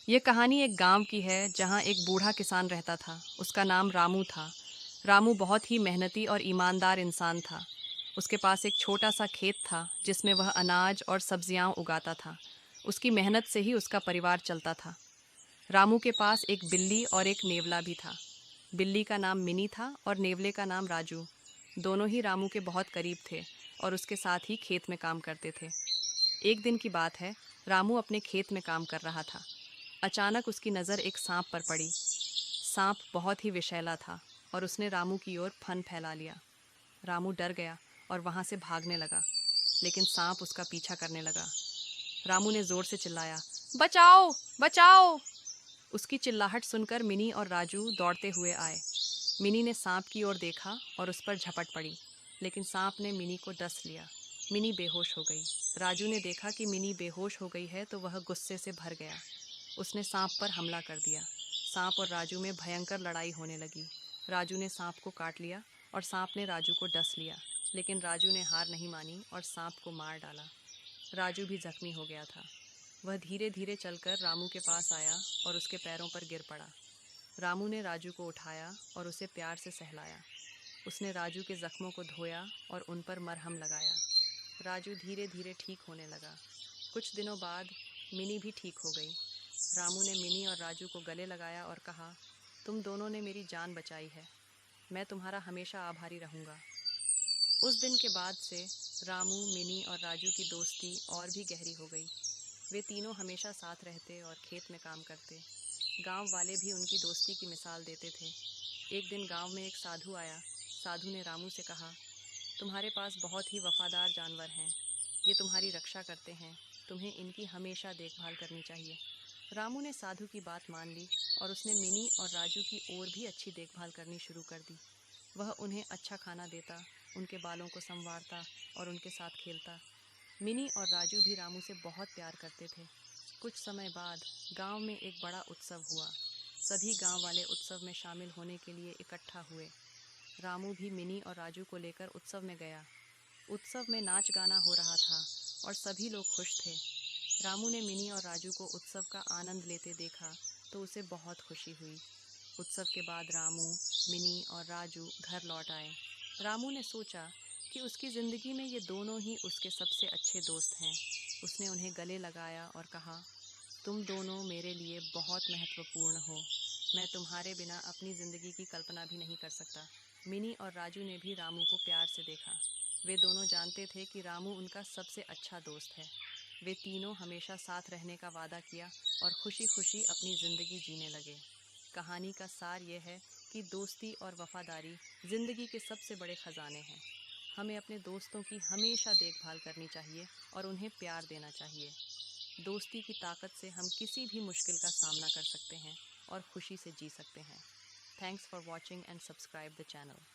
ये कहानी एक गांव की है जहां एक बूढ़ा किसान रहता था। उसका नाम रामू था। रामू बहुत ही मेहनती और ईमानदार इंसान था। उसके पास एक छोटा सा खेत था जिसमें वह अनाज और सब्जियां उगाता था। उसकी मेहनत से ही उसका परिवार चलता था। रामू के पास एक बिल्ली और एक नेवला भी था। बिल्ली का नाम मिनी था और नेवले का नाम राजू। दोनों ही रामू के बहुत करीब थे और उसके साथ ही खेत में काम करते थे। एक दिन की बात है, रामू अपने खेत में काम कर रहा था। अचानक उसकी नज़र एक सांप पर पड़ी। सांप बहुत ही विषैला था और उसने रामू की ओर फन फैला लिया। रामू डर गया और वहां से भागने लगा, लेकिन सांप उसका पीछा करने लगा। रामू ने जोर से चिल्लाया, बचाओ बचाओ। उसकी चिल्लाहट सुनकर मिनी और राजू दौड़ते हुए आए। मिनी ने सांप की ओर देखा और उस पर झपट पड़ी, लेकिन सांप ने मिनी को डस लिया। मिनी बेहोश हो गई। राजू ने देखा कि मिनी बेहोश हो गई है तो वह गुस्से से भर गया। उसने सांप पर हमला कर दिया। सांप और राजू में भयंकर लड़ाई होने लगी। राजू ने सांप को काट लिया और सांप ने राजू को डस लिया, लेकिन राजू ने हार नहीं मानी और सांप को मार डाला। राजू भी जख्मी हो गया था। वह धीरे धीरे चलकर रामू के पास आया और उसके पैरों पर गिर पड़ा। रामू ने राजू को उठाया और उसे प्यार से सहलाया। उसने राजू के जख्मों को धोया और उन पर मरहम लगाया। राजू धीरे धीरे ठीक होने लगा। कुछ दिनों बाद मिनी भी ठीक हो गई। रामू ने मिनी और राजू को गले लगाया और कहा, तुम दोनों ने मेरी जान बचाई है। मैं तुम्हारा हमेशा आभारी रहूँगा। उस दिन के बाद से रामू, मिनी और राजू की दोस्ती और भी गहरी हो गई। वे तीनों हमेशा साथ रहते और खेत में काम करते। गांव वाले भी उनकी दोस्ती की मिसाल देते थे। एक दिन गांव में एक साधु आया। साधु ने रामू से कहा, तुम्हारे पास बहुत ही वफादार जानवर हैं। ये तुम्हारी रक्षा करते हैं। तुम्हें इनकी हमेशा देखभाल करनी चाहिए। रामू ने साधु की बात मान ली और उसने मिनी और राजू की और भी अच्छी देखभाल करनी शुरू कर दी। वह उन्हें अच्छा खाना देता, उनके बालों को संवारता और उनके साथ खेलता। मिनी और राजू भी रामू से बहुत प्यार करते थे। कुछ समय बाद गांव में एक बड़ा उत्सव हुआ। सभी गांव वाले उत्सव में शामिल होने के लिए इकट्ठा हुए। रामू भी मिनी और राजू को लेकर उत्सव में गया। उत्सव में नाच गाना हो रहा था और सभी लोग खुश थे। रामू ने मिनी और राजू को उत्सव का आनंद लेते देखा तो उसे बहुत खुशी हुई। उत्सव के बाद रामू, मिनी और राजू घर लौट आए। रामू ने सोचा कि उसकी ज़िंदगी में ये दोनों ही उसके सबसे अच्छे दोस्त हैं। उसने उन्हें गले लगाया और कहा, तुम दोनों मेरे लिए बहुत महत्वपूर्ण हो। मैं तुम्हारे बिना अपनी ज़िंदगी की कल्पना भी नहीं कर सकता। मिनी और राजू ने भी रामू को प्यार से देखा। वे दोनों जानते थे कि रामू उनका सबसे अच्छा दोस्त है। वे तीनों हमेशा साथ रहने का वादा किया और खुशी खुशी अपनी ज़िंदगी जीने लगे। कहानी का सार यह है कि दोस्ती और वफादारी ज़िंदगी के सबसे बड़े ख़जाने हैं। हमें अपने दोस्तों की हमेशा देखभाल करनी चाहिए और उन्हें प्यार देना चाहिए। दोस्ती की ताकत से हम किसी भी मुश्किल का सामना कर सकते हैं और खुशी से जी सकते हैं। Thanks for watching and subscribe the channel.